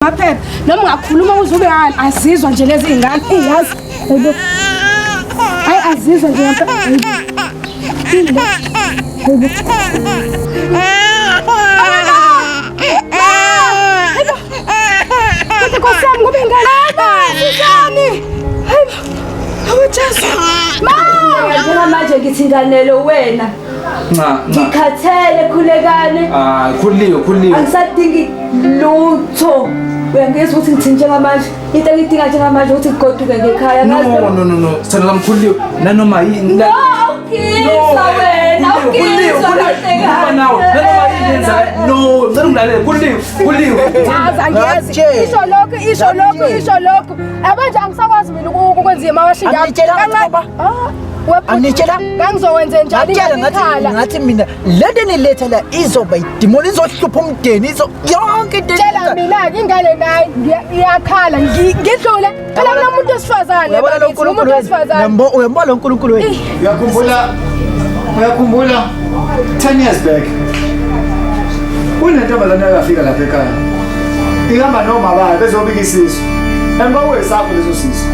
Maphepha noma ungakhuluma uzube azizwa nje lezi ingane iyazi hayibo hayi azizwa nje ngempela kodwa kosami ngoba ingane sisani hayibo Jesu Ngiyabona manje ngithi nganelo wena ngikhathele Khulekani Khululiwe angisadingi lutho uyangizwa ukuthi ngithini njengamanje into engidinga njengamanje ukuthi ngigoduke ngekhaya ngazi no sithanda lami Khululiwe nanoma yini wena ukizwa kahle nawe nanoma yini yenza no ngicela ungilalele Khululiwe angiyezi isho lokho abanje angisakwazi mina ukwenza imawashinga Anitshela ngangizokwenza njalo ngathi mina lento niletha la izoba idemoni izohlupha umndeni yonke into tshela mina ingane naye iyakhala ngidlule phela mina umuntu wesifazane umuntu wesifazane uyambona lo nkulunkulu wenu uyakhumbula 10 years back kunentombazane eyafika lapha ekhaya ihamba noma bayo bezobika isisu embawe sakho leso sisu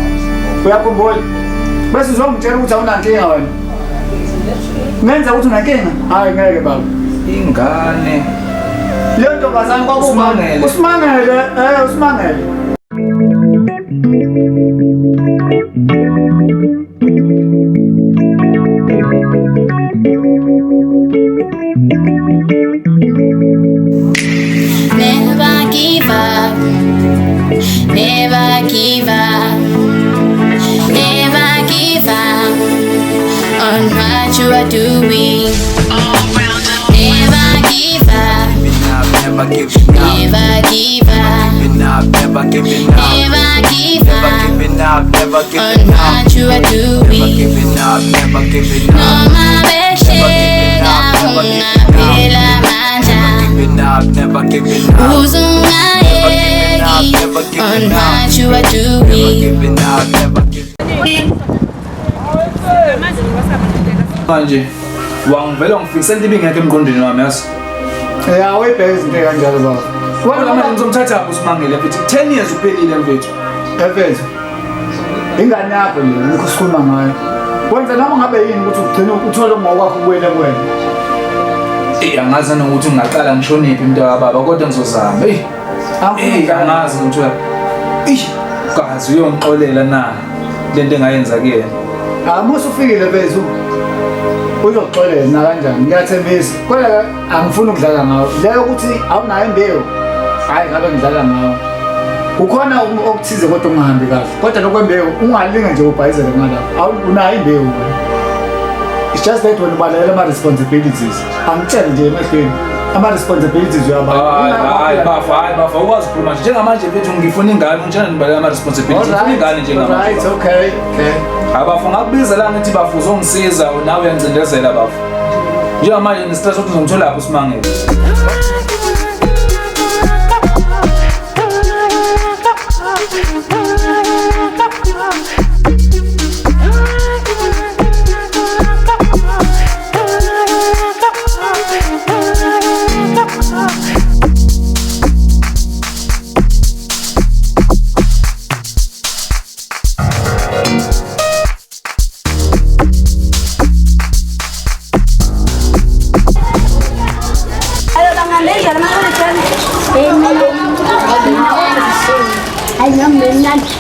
uyakhumbula bese uzongitshela ukuthi awunankinga wena ngenza ukuthi unankinga hayi ngeke baba ingane le ntombazane kwakumangele usimangele Never give up, never give up, never give up on what you are doing. Never give up, never give up, never give up, never give up on what you are doing. No my best, never giving up Uzungayeki on what you are doing. Manje wangivela ngifikisela into ibingekho emqondweni wami yazi uyibheka izinto kanjalo baba wena manje ngizomthatha usimangele futhi 10 years uphelile mfethu efethu ingane yakho le ukusikhuluma ngayo wenza noma ngabe yini ukuthi ugcine uthole ngokwakho kuwena angazi nokuthi ngingaqala ngishoniphi mntaka baba kodwa ngizozama angazi ukuthi kazi uyongixolela na lento engayenza kuyena musu ufikile bethu uzoxolela na kanjani ngiyathembisa kodwa angifuni ukudlala ngawo leyo ukuthi awunayo imbewu hayi ngabe ngidlala ngawo ukhona okuthize kodwa ungahambi kahle kodwa lokwembewu ungalinga nje ubhayizele ngala unayo imbewu it's just that when ubalalela ama-responsibilities angitshele nje emehlweni ama-responsibilities hayi bafa ukwazi ukukhuluma nje njengamanje mfethu ngifuna ingane ngitshela nibalela ama-responsibilities ngifuna ingane njengamanje right okay abafu ngakubiza la ngithi bafu uzongisiza nawe uyancindezela bafu njengamanje ngistress ukuthi ngizomthola lapho usimangele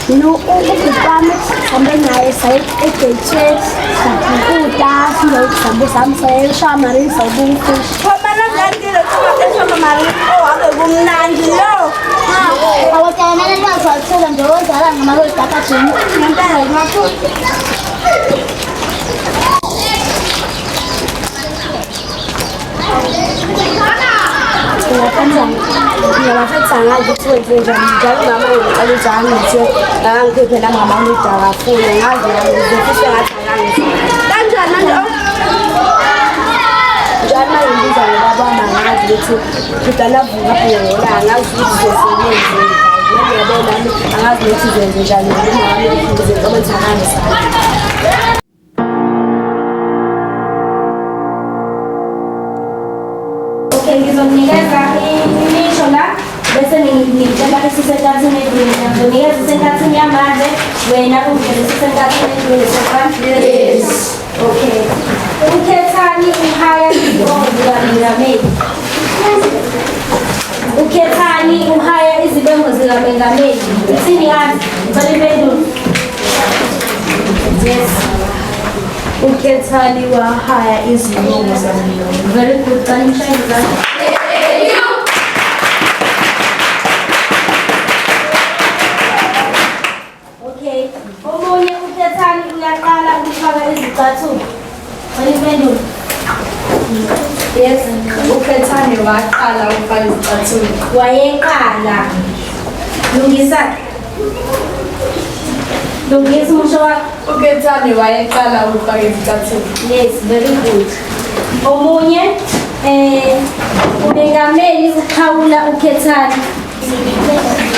no ukubame sambe naye saye egeche sakuda sizohamba samsayela shamari sabuku phambana ngandile kuba esoma mari ohambe kumnandi lo awatana nazo athela nje ozala ngamalo dakajini ngempela ngaphuthi ngiyabafetha ngazi ukuthi wenze njani njalo mama ngicaluzana ngithi angikhiphe la mama ngida kakhulu ngazi ngizofisa ngathi kanjani manje njalo manje ngibiza ngibaba ngazi ukuthi kudala vuka phela ngazi ukuthi sizosebenza ngiyabona nami angazi ukuthi zenze njani nami ngizenza kwenzakalani sana ngizomnikeza imisho la bese ngicela sisenkathini edlule ngizonikeza isenkathini yamanje wena ungene sisenkathini edlule sefana. Yes. Okay. Ukhethani uhaya izibongo zikaMengameli. Ukhethani uhaya izibongo zikaMengameli. Uthini kazi? Ngicela impendulo. Yes. Ukhethani wahaya izibongo zikaMengameli. Very good. Cala imshayeli zakho. Okay. Omunye ukhethani uyaqala ukufaka izicathulo. Cala impendulo. Yes. Ukhethani waqala ukufaka izicathulo. Wayeqala. Lungisa. Lungisa umusho wakho. Ukhethani wayeqala ukufaka izicathulo. Yes, very good. Omunye uMengameli ukhawula ukhethani.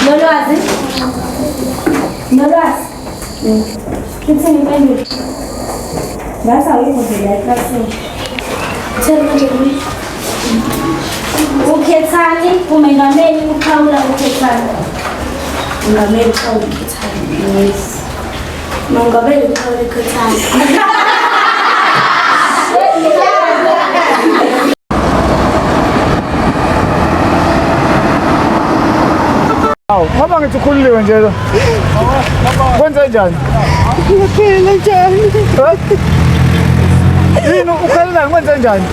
Nolwazi? Nolwazi? Kithi impendulo. Ngasa uyivela eklasini. Tell me ukhethani uMengameli ukhawula ukhethani. uMengameli ukhawula ukhethani. Yes. uMengameli ukhawula ukhethani. Ngoba ngithi Khululiwe nje lo. Kwenze njani? Ngiyaphila njani? Yini ukhalelani kwenze njani?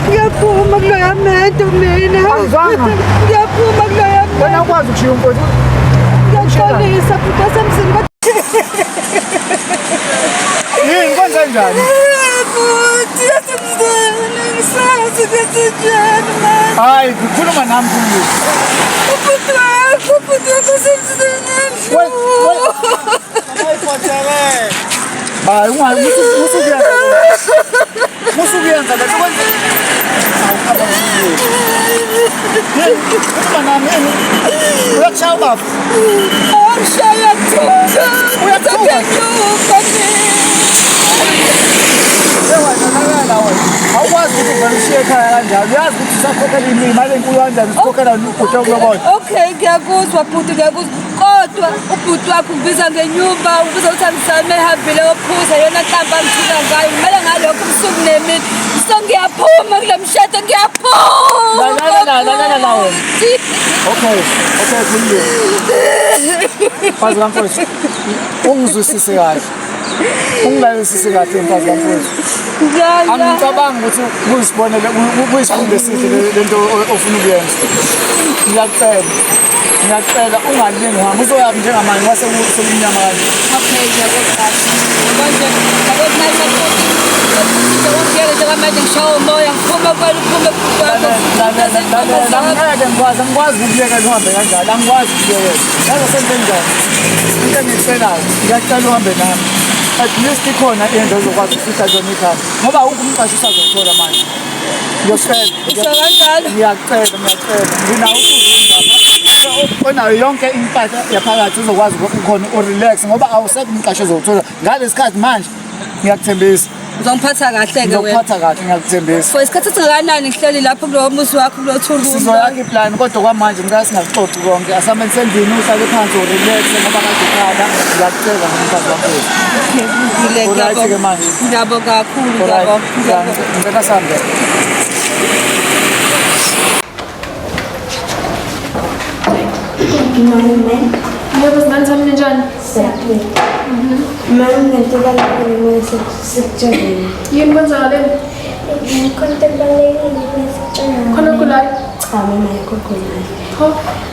Ngiyaphuma kuloya mento mina. Awuzanga. Ngiyaphuma kuloya mento. Wena ukwazi ukushiya umfowethu. Ngiyaxolisa futhi wasemzini. Yini kwenze njani? Futhi wasemzini. Ngisazi ukuthi njani manje. Hayi, khuluma nami Khululiwe. Futhi wasemzini. Hayi, musukuyenza lento kwenze. Khuluma nami yini? Uyashaya baba. Angishaya thuka. Uyathuka. Awukwazi ukuthi uvele ushiye ekhaya kanjalo. Uyazi ukuthi usakhokhela imali enkulu kanjani usikhokhela ubhuti wokulobona. Okay, ngiyakuzwa bhuti, ngiyakuzwa. Kodwa ubhuti wakho ubiza ngenyumba, ubiza ukuthi angisame ehambile ophuza yona nhlamba angithika ngayo. Kumele ngalokho ubusuku nemini. So ngiyaphuma kule mshado, ngiyaphuma. La wena. Okay, Khululiwe. Mfazi kamfowethu. Ungizwisise kahle. Ungilalelisise kahle mfazi kamfowethu. Angicabangi ukuthi kuyisibonelo kuyisifundo esihle lento ofuna ukuyenza. Ngiyacela ungalingi uhambe uzoyazi njengamanje wase sekunyama kanje. Okay, ngiyakuzwa. Manje ngiyakuzwa ngiyele njengamanje ngishawa umoya ngiphuma kwaluphume kwakho. Angikwazi ukuyeka uhambe kanjalo. Angikwazi ukuyeka. Yazi senze njani? Into engicelayo ngiyacela uhambe nami. At least ikhona into ezokwazi ukufika zona ikhaya. Ngoba ukho umqashi usazothola manje. Ngiyocela. Ngiyacela. Nginawo ukuzindaba. Onayo yonke impahla yaphakathi uzokwazi ukhona urelax ngoba awusekho umqashi ozothola. Ngalesi manje ngiyakuthembisa. Uzongiphatha kahle-ke wena. Ngizokuphatha kahle ngiyakuthembisa. For isikhathi esingakanani ngihleli lapho kulowo muzi wakho kulo thulu. Sizoyakha iplan kodwa kwamanje ngicela singaxoxi konke. Asamele sendini uhlale phansi urelax ngoba kade ukhala. Ngiyakucela ngomfazi wamfowethu. Right-ke manje. Ngiyabonga kakhulu. Ngicela sambe. Yebo sibani njani? Mama ngentela lapho sekutshela. Yini kwenzakaleni? Konke balekile sekutshela. Khona kulayo? Cha mama yakho khona. Ho,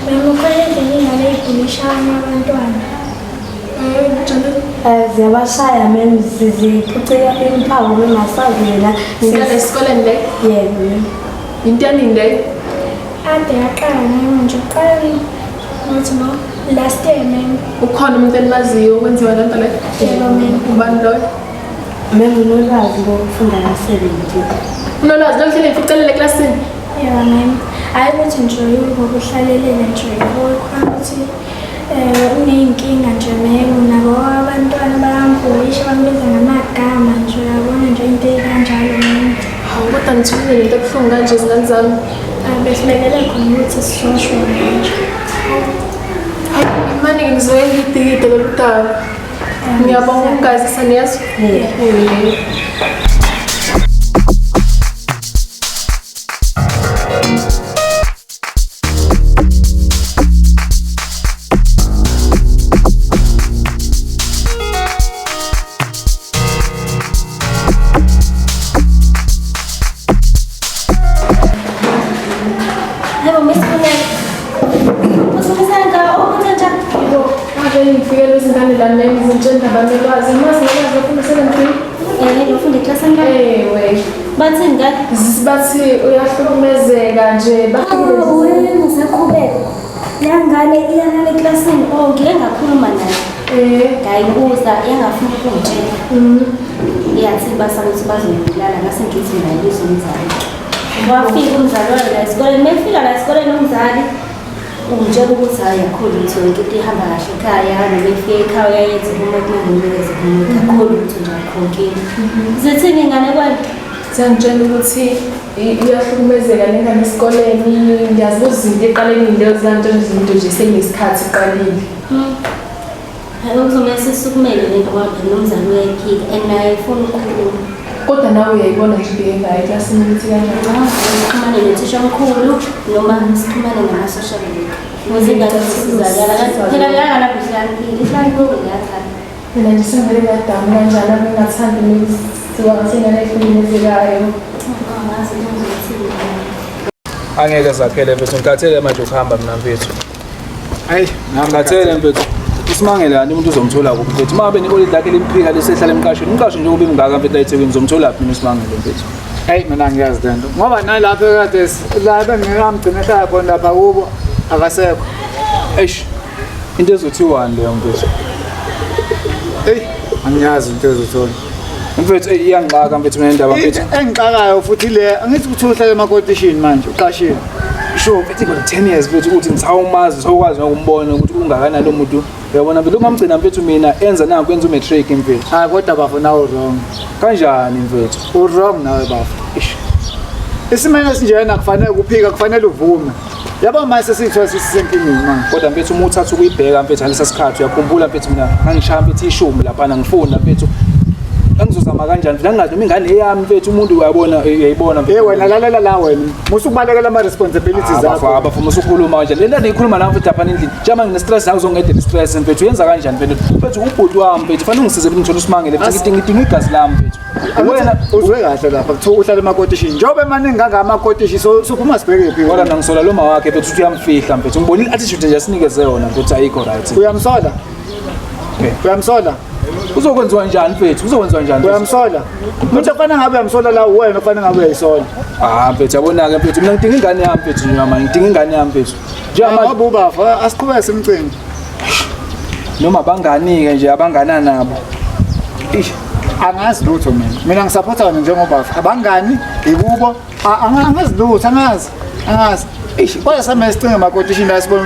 Mama khona ngale ibulisha abantwana. Njani? Ziyabashaya mama ziphucela imphawu bengasazi yena. Singale esikoleni le? Yebo. Into yaningi le? Ade yaqala manje uqala ukuthi no last year mama. Ukhona umuntu enimaziyo okwenziwa lento le? Yebo mama. Ubani loyo? Mama unolwazi ngokufunda ngasebenzi. Unolwazi lokuhlele ificele eklasini? Yebo mama. Hayi ukuthi nje ngokuhlalelela nje ukwazi ukuthi uneyinkinga nje mama nabo abantwana bayambulisha bambiza ngamagama nje uyabona nje into ekanjalo mama. Hawu kodwa ngithulile lento ebuhlungu kanje izingane zami. Besibekele khona ukuthi sishoshwe manje. Mane ngizoya ngidikide loludaba. Ngiyabonga ukugazisa niyazi. Ngifike lezingane la nezintshela abanelwazi mazi nolwazi lokufunda selentsini Ngifunda eklasini ka. Bathini ngani? bathi uyahlukumezeka nje Wena ngisaqhubeka. La ngane iyalala eklasini. Ngike ngakhuluma naye. Ngayibuza engafuna ukungitshela. Yathi basakuthi bazongilala ngase ngithi naye bizomzali. Wafika umzali wala esikoleni, mefika la esikoleni umzali ungitshela ukuthi hayi kakhulu ukuthi yonke into ihamba kahle ekhaya noma efike ekhaya uyayenza umuntu nginikeze umuntu kakhulu ukuthi nje akhonkile. Zithini ingane kwani? Siyangitshela ukuthi uyahlukumezeka nengane esikoleni ngiyazibuza izinto eqaleni leyo zanto izinto nje senesikhathi iqalile. Hayi uzomela sisukumele lento ngoba nomzali uyayikhika and naye ufuna ukukhuluma. Kodwa nawe uyayibona nje ubike ngayo eklasini ukuthi kanjani. Sixhumane nethisha omkhulu noma sixhumane nama-social worker. Ukuze ingane zisizakala phela uyangana buhlangile ihlangile ngiyathanda. Mina nje sengivele ngadamu kanjani ngingathandi ngiziwa ngasengane ehlukumezekayo. Angazi ngizothini. Angeke zakhele mfethu ngikhathele manje ukuhamba mina mfethu. Hayi, Ngikhathele mfethu. Isimangelani umuntu uzomthola kuphi mfethu? Uma beni olid lakhe limphika lesehlala emqashweni. Umqashi nje ube ngaka mfethu la eThekwini uzomthola kuphi mina isimangele mfethu? Hayi mina ngiyazi lento. Ngoba nalapha ekade la bengikamgcina ekhaya khona lapha kubo akasekho. Eish. Into ezothiwa leyo mfethu. Hey, angiyazi into ezothola. Mfethu iyangixaka mfethu ngendaba mfethu. Engixakayo futhi le angithi ukuthi uhlale emakotishini manje uqashile. Sure mfethu kodwa 10 years mfethu ukuthi ngithawumazi sokwazi ukumbona ukuthi ungakana lo muntu. Uyabona mfethu ungamgcina mfethu mina enza nanku enza umatric mfethu. Hayi kodwa bafuna wrong. Kanjani mfethu? Wrong nawe bafu. Ish. Isimene sinjena kufanele kuphika kufanele uvume. Yabo manje sesithiwa sisisenkingeni manje. Kodwa mfethu uma uthatha ukuyibheka mfethu ngalesa sikhathi uyakhumbula mfethu mina ngangishaya mfethu ishumi lapha ngifunda mfethu. Angizozama kanjani mfethu angazi noma ingane eyami mfethu umuntu uyayibona mfethu. Wena lalela la wena. Musukubalekela ama responsibilities zakho. Abafuna usukhuluma manje. Le nto ngikhuluma nawe mfethu lapha endlini. Njama ngine stress akuzongedela stress mfethu. Yenza kanjani mfethu ubhuti wami mfethu. Fanele ungisize ukuthi ngithola usimangele mfethu. Ngidinga igazi lami mfethu. Wena uzwe kahle lapha kuthiwa uhlala emakotishini. Njobe maningi ngangamakotishi sophuma sibheke phi. Kodwa nangisola lo mawakhe mfethu uthi uyamfihla mfethu. Ngibonile attitude nje asinikeze yona mfethu ayikho right. Uyamsola? Uyamsola? Uzokwenziwa njani mfethu? Uzokwenziwa njani? Uyamsola? Umuntu ofana ngabe uyamsola la wena ofana ngabe uyayisola. Mfethu yabona-ke mfethu mina ngidinga ingane yami mfethu noma ngidinga ingane yami mfethu. Ngoba ubafa asiqhubeke simcimbi. Noma bangani-ke nje abanganani nabo. Angazi lutho mina ngisupporta wena njengobafa. Abangani ikubo angazi lutho angazi. Kodwa sami sicinga emakotishini la sibona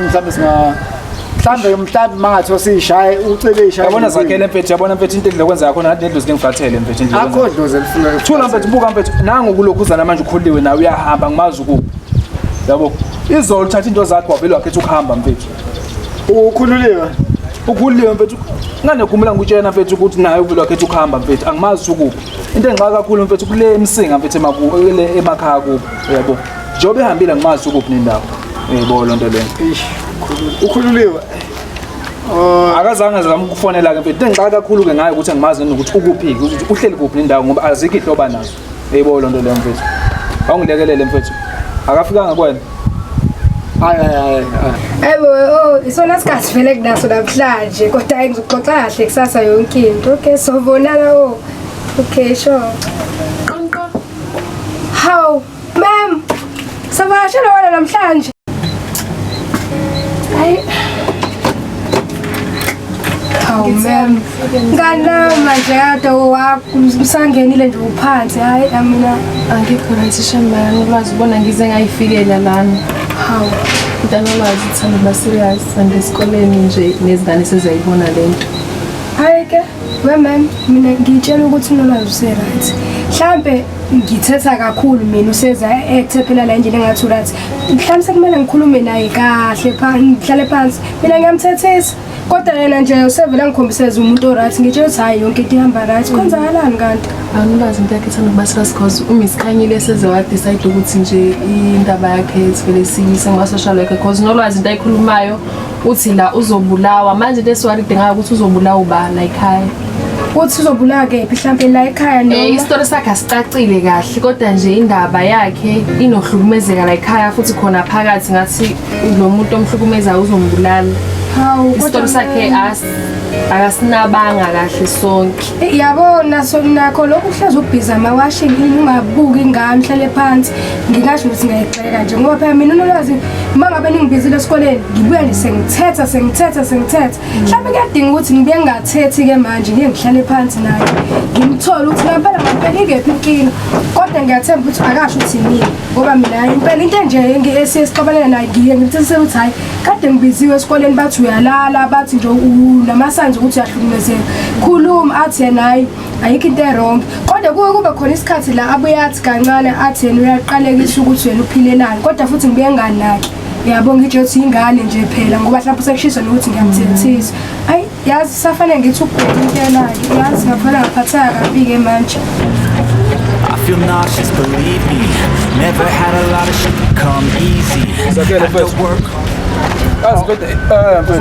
mhlawumbe mhlawumbe mangathiwa siyishaye ucele ishaye. Yabona zakhele mfethu yabona mfethu into endlokwenza khona ngathi nedlozi ngimfathele mfethu indlela. Akho dlozi elifuna. Thula mfethu buka mfethu nangu kulokhu uzana manje ukhuliwe nawe uyahamba ngimazi ukuphi. Yabo izolo uthatha into zakho wavele wakhetha ukuhamba mfethu. Ukhuliwe mfethu. Ngane kumela ngikutshena mfethu ukuthi naye uvele wakhetha ukuhamba mfethu angimazi ukuphi. Into engixaka kakhulu mfethu kule emsinga mfethu emakhaya kubo yabo. Njobe ehambile ngimazi ukuphi nendawo. Yebo lonto leyo. Ukhululiwe. Akazange zama ukufonela ke mfethu. Into engixaka kakhulu ke ngayo ukuthi angimazi ukuthi ukuphi ukuthi uhleli kuphi nendawo ngoba azikho ihloba nazo. Yebo lonto leyo mfethu. Awungilekelele mfethu. Akafikanga kwena. Hayi. Isona sikhathi vele kunaso namhlanje kodwa hayi ngizoxoxa kahle kusasa yonke into. Okay, sobonana Okay, sure. How? Ma'am. Savashela wena namhlanje. Hayi. Ma'am. Ngana manje kade usangenile nje uphansi. Hayi mina Angikho right shambani ulwazi ubona ngize ngayifikela lana. How? Ngidana ulwazi uthanda ba serious andesikoleni nje nezingane sezayibona lento. Hayi ke, ma'am, mina ngitshela ukuthi nolwazi use right. mhlambe ngithetha kakhulu mina useza ethe phela la endlini engathi urathi mhlambe sekumele ngikhulume naye kahle phansi ngihlale phansi mina ngiyamthethisa kodwa yena nje usevela ngikhombiseza umuntu orathi ngitshela ukuthi hayi yonke into ihamba right kwenzakalani kanti angulazi into yakhe ethanda ukuba serious cause uMiss Khanyile seze wadecide ukuthi nje indaba yakhe sivele siyise ngama-social worker cause nolwazi into ayikhulumayo uthi la uzobulawa manje into esiwaride ngayo ukuthi uzobulawa ubani la ekhaya uthi uzobulawa kephi mhlambe la ekhaya noma isitori sakhe asicacile kahle kodwa nje indaba yakhe inohlukumezeka la ekhaya futhi khona phakathi ngathi lo muntu omhlukumezayo uzombulala isitori sakhe akasinabanga kahle sonke yabona nakho lokhu uhlezi ubhiza amawashing ungabuki ingane hlale phansi ngingasho ukuthi ngiyayixeka nje ngoba phela mina unolwazi mangabe ningibizile esikoleni ngibuya nje sengithetha mhlawumbe kuyadinga ukuthi ngibuye ngingathethi ke manje ngihlale phansi naye ngimthola ukuthi ngempela ikephi inkinga kodwa ngiyathemba ukuthi akasho ukuthi yini ngoba mina impela into nje esixobelela naye ngiye ngimthethise ukuthi hayi kade ngibiziwe esikoleni bathi uyalala bathi nje namasanje ukuthi uyahlukumezeka khuluma athi yena hayi ayikho into wrong kodwa kube khona isikhathi la abuye athi kancane athi yena uyaqalekisa ukuthi wena uphilelani kodwa futhi ngibuye nganaki yabo ngitsho ukuthi ingane nje phela ngoba mhlawumbe sekushiswa nokuthi ngiyamthethisa ayi yazi safanele ngithi ubheke into yakhe yazi ngaphela ngaphatheka kabi ke manje I feel nauseous, believe me. Never had a lot of shit come easy. After work.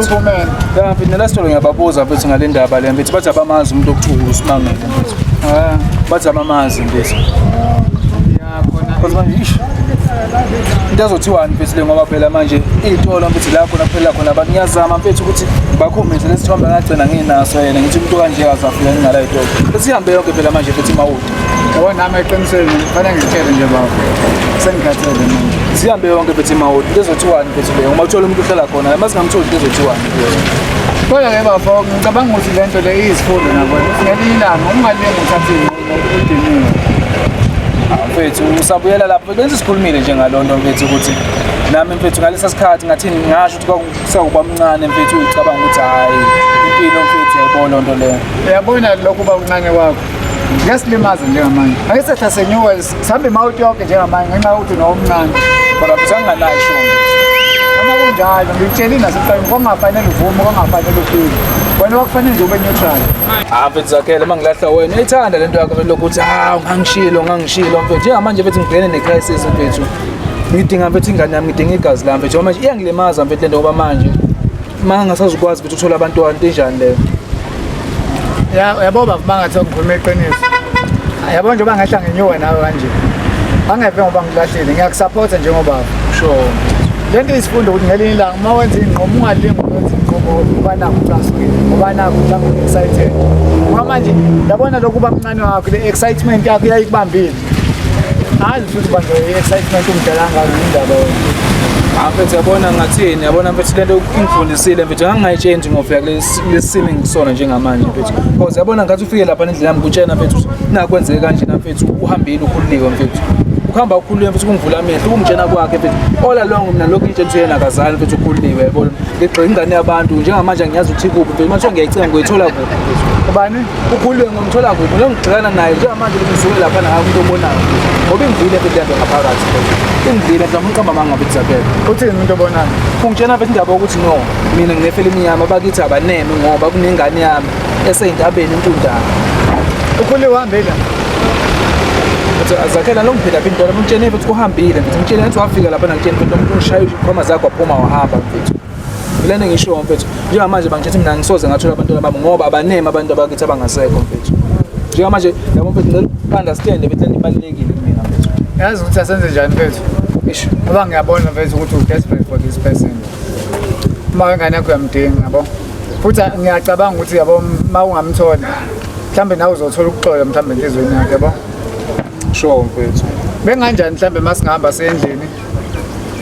Superman. Yeah, mfethu nelastolo ngiyababuza mfethu ngale ndaba le mfethu bathi abamazi umuntu okuthula usimangele mfethu. Bathi abamazi mfethu. Kodwa manje into azothiwani mfethu le ngoba phela manje izitolo mfethu la khona phela khona abantu ngiyazama mfethu ukuthi bakhombise lesithombe ngagcina nginaso yena ngithi umuntu kanje akazafika ngala itolo. Besihambe yonke phela manje mfethu imawuti. Yabona nami eqinisweni kufanele ngitshele nje baba. Sengikhathele manje. Sihambe yonke mfethu imawuti. Into ezothiwani mfethu le ngoba uthola umuntu uhlala khona masingamtholi into ezothiwani. Kodwa ke baba ngicabanga ukuthi lento le iyisifundo nabo. Ngelinye ilanga ungalenga uthathile udiniwe. Mfethu usabuyela lapho benze sikhulumile nje ngalonto mfethu ukuthi nami mfethu ngalesa sikhathi ngathini ngisho ukuthi kusawuba mncane mfethu ucabanga ukuthi hayi impilo mfethu yayibona lonto leyo. Uyabona lokhu uba uncane wakho ngiyasilimaza njengamanje ake sehlasenyuwe sihambe imawuti yonke njengamanje ngenxa yokuthi nomncane kodwa mfethu anginganayo isho noma kunjalo ngikutshelile nasekuqaleni kongafanele uvume kongafanele uphile wena wakufanele nje ube neutral mfethu Zakhele mangilahla wena ethanda lento yakho lokuthi ungangishilo mfethu njengamanje mfethu ngibhekene necrisis mfethu ngidinga mfethu ingane yami ngidinga igazi lami mfethu manje iyangilimaza mfethu lento ngoba manje mangasazukwazi ukuthi uthola abantwana into enjani leyo. Yabo baba bangathi ngikhuluma iqiniso. Yabo nje bangahla ngenyuwe nawe kanje. Angeve ngoba ngilahlile ngiyakusupporta njengobaba. Sure. Lento isifundo ukuthi ngelinye ilanga uma wenza inqomo ungalingi ukwenza inqomo uba nakho ucasukile ngoba nakho mhlawumbe excited. Ngoba manje yabona lokhu uba mncane wakho le excitement yakho iyayikubambile. Hayi futhi bantu excitement umdala ngayo indaba yona. Mfethu yabona ngathini yabona mfethu lento ingifundisile mfethu angangayitshenji ngofika lesimo engisona njengamanje mfethu because yabona ngathi ufike lapha endlini yami kutshena mfethu nakwenzeke kanje na mfethu uhambile ukhululiwe mfethu ukuhamba ukhululiwe mfethu kungivula amehlo kumtshena kwakhe mfethu all along mina lokhu ngitshela yena akazali mfethu ukhululiwe yabona ngigqika ingane yabantu njengamanje ngiyazi ukuthi kuphi mfethu manje ngiyayicela ngoyithola kuphi ubani ukhululiwe ngomthola kuphi lo ngigxilana naye njengamanje ngisuke lapha na umuntu obonayo ngoba ingivile mfethu lento ngaphakathi ingivile mfethu ngiqamba manga mfethu Zakhele uthini umuntu obonayo ungitshena mfethu indaba ukuthi no mina nginefilimi yami abakithi abaneme ngoba kunengane yami eseyintabeni intundana ukhululiwe uhambile Zakhele lo ngiphila phela into ngitshene mfethu kuhambile mfethu ngitshene ukuthi wafika lapha ngitshene mfethu umuntu ungishaya ikhoma zakhe waphuma wahamba mfethu lena ngisho mfethu njengamanje bangithethe mina ngisoze ngathola abantwana bami ngoba abaneme abantu abakithi abangasekho mfethu njengamanje yabo mfethu understand mfethu lento ibalekile kumina mfethu yazi ukuthi asenze njani mfethu isho ngoba ngiyabona mfethu ukuthi u desperate for this person uma ingane yakho uyamdinga yabo futhi ngiyacabanga ukuthi yabo uma ungamthola mhlambe nawe uzothola ukuxola mhlambe enhlizweni yakhe yabo sure mfethu benganjani mhlambe masingahamba sendlini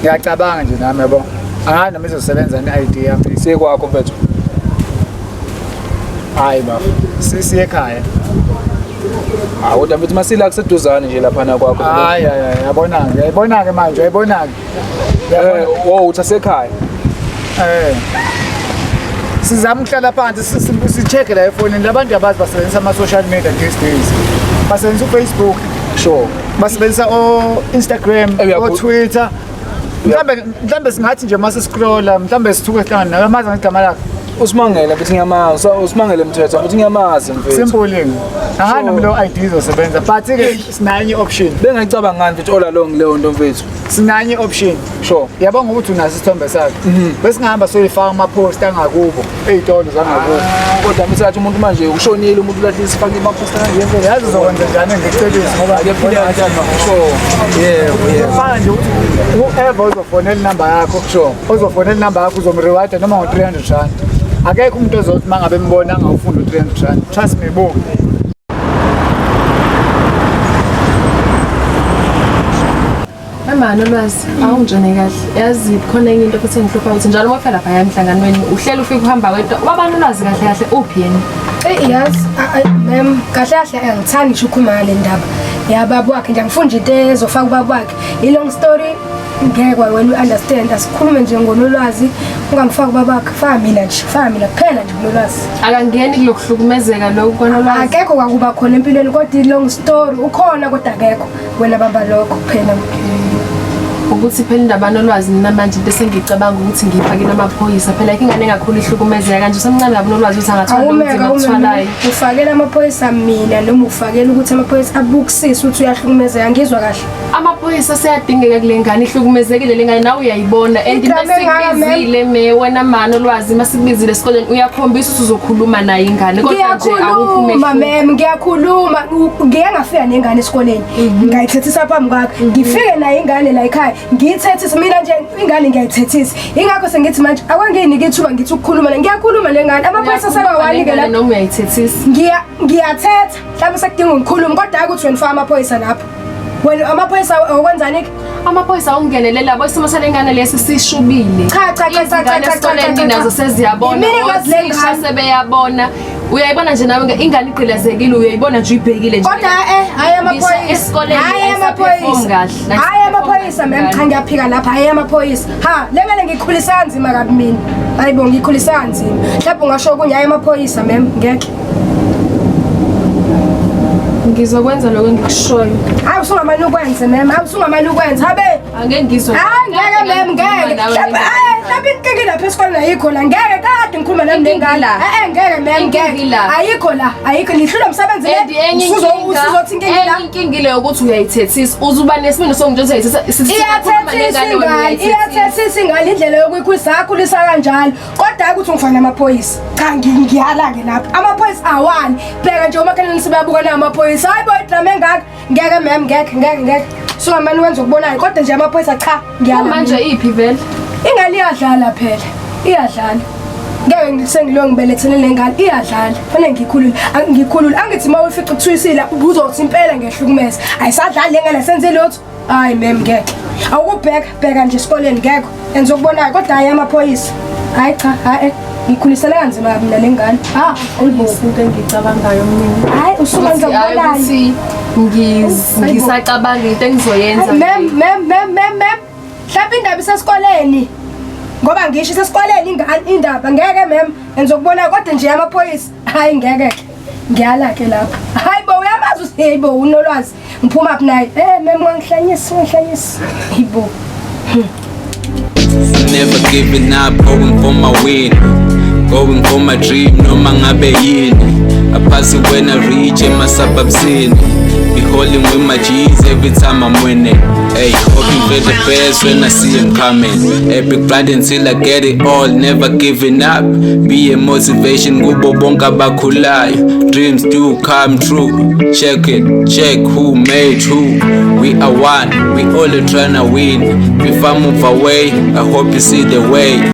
ngiyacabanga nje nami yabo angani nami izosebenza ne-idea yami siyekwakho mfethu hayi baba sisiye ekhaya kodwa mfethu masila kuseduzane nje lapha na kwakho hayi yabona-ke manje uyayibona-ke uthi asekhaya sizama ukuhlala phansi si-check-e la efonini labantu yabazi basebenzisa ama-social media these days basebenzisa uFacebook, sure. basebenzisa o-Instagram, o-Twitter. Mhlambe singathi nje mase scrolla, mhlambe sithuke sihlangana nawe amazi ngegama lakhe. Usimangele mfethu ngiyamazi. Usimangele Mthetho mfethu ngiyamazi mfethu. Simple. Angani lo ID izosebenza but ke sinanye option. Bengicabanga ngani mfethu all along leyo nto mfethu. Sinanye option. Sure. Yabonga ukuthi unaso isithombe sakhe. Bese ngihamba soyifaka ama-post angakubo ey'tolo zangakubo. Kodwa msathi umuntu manje ushonile umuntu ulahle isifake ama-post angenzeka. Yazi uzokwenza njani ngekucebisa ngoba Kuyaphila kanjani sure. Yebo. Fana nje ukuthi whoever uzofonela inamba yakho. Sure. Uzofonela inamba yakho uzomreward noma ngo-300 rand. Akekho umuntu ozothi mangabe mbona angawufunda u-300 rand. Trust me bo. Mama nolwazi awungijone kahle yazi khona enye into futhi engihlupha ukuthi njalo uma ufika lapha emhlanganweni uhlela ufika uhamba wedwa wabani ulwazi kahle kahle uphi yena Yazi mem kahle kahle angithandi ngisho ukhuluma ngale ndaba yababa wakhe nje ngifunda into ezofaka ubaba wakhe i-long story ngeke wena u-understand asikhulume nje ngonolwazi ungangifaka ubaba wakhe faka mina kuphela nje kunolwazi akangeni kulokuhlukumezeka lokho konolwazi akekho kwakuba khona empilweni kodwa i-long story ukhona kodwa akekho wena bamba lokho kuphela ukuthi phela indaba nolwazi namanje into esengicabanga ukuthi ngifakile amaphoyisa phela ingane engakhulu ihlukumezeka kanje usemncane kabi nolwazi ukuthi angathola ubunzima okuthwalayo ufakela amaphoyisa mina noma ufakela ukuthi amaphoyisa abukisise ukuthi uyahlukumezeka ngizwa kahle amaphoyisa seyadingeka kule ngane ihlukumezekile le ngane nawe uyayibona and masikubizile wena mama nolwazi masikubizile esikoleni uyakhombisa ukuthi uzokhuluma naye ingane kodwa nje akukhuluma ngiyakhuluma ngeke ngafika nengane esikoleni ngayithethisa phambi kwakhe ngifike naye ingane la ekhaya ngiyithethisa mina nje ingane ngiyayithethisa ingakho sengithi manje akwanginike ithuba ngithi ukukhuluma ngiyakhuluma lengane amaphoyisa sekawani-ke la noma uyayithethisa ngiyathetha mhlawumbe sekudinga ngikhuluma kodwa hayi ukuthi wena ufaka amaphoyisa lapho wena amaphoyisa okwenzani-ke amaphoyisa akungenelela bo isimo salengane lesi sishubile cha nazo seziyabona othisha sebeyabona uyayibona nje nawe ingane igqilazekile uyayibona nje uyibhekile nje kodwa hayi amaphoyisa cha ngiyaphika lapha hayi amaphoyisa lengane ngikhulisa nzima kabi mina hayibo ngikhulisa nzima mhlawumbe ungasho kunye hayi amaphoyisa ngeke ngizokwenza lokho engikushoyo awusungamane ukwenze awusungamane ukwenze habe angeke ngizwe ngeke ngeke mhlawumbe inkinga lapha esikoleni ayikho la ngeke kade ngikhuluma nami nengane ngeke ngeke ayikho nihlula umsebenzi usuzothi inkinga ile ukuthi uyayithethisa uzuba nesimini sonke nje iyathethisa ingane indlela yokuyikhulisa akhulisa kanjalo kodwa hayi ukuthi ngifana amaphoyisa cha ngiyala-ke lapha amaphoyisa awani bheka nje umakhelwane sibayabuka nawo amaphoyisa hayi bo idrama engaka ngeke sungamane wenza ukubonayo kodwa nje amaphoyisa cha ngiyala manje iphi vele ingane iyadlala phela iyadlala ngeke sengilo ngibelethele lengane iyadlala fanele ngikhulule angithi uma ufica ukuthuisila uzothi impela ngehlukumeza ayisadlali lengane senze lutho hayi ngeke awukubheka nje esikoleni ngeke enza ukubonayo kodwa hayi amaphoyisa hayi cha ngikhulisela kanzima kabi mina lengane into engicabangayo mina hayi usukenza ukubonayo ngisacabanga into engizoyenza mhlawumbe indaba isesikoleni ngoba ngisho isesikoleni indaba ngeke enza ukubonayo kodwa nje amaphoyisa hayi ngeke ngiyala-ke lapha hayi bo uyamazi ukuthi hey bo unolwazi ngiphuma phi naye wangihlanyisa yibo Never giving up, going for my win, going for my dream, noma ngabe yini. I pass it when I reach in my suburbs in. Be holding with my G's every time I'm winning. Hey, hoping for the best when I see him coming. Epic grind until I get it all, never giving up. Be a motivation, kubo bonke abakhulayo. Dreams do come true. Check who made who. We are one, we all tryna win. If I move away, I hope you see the way.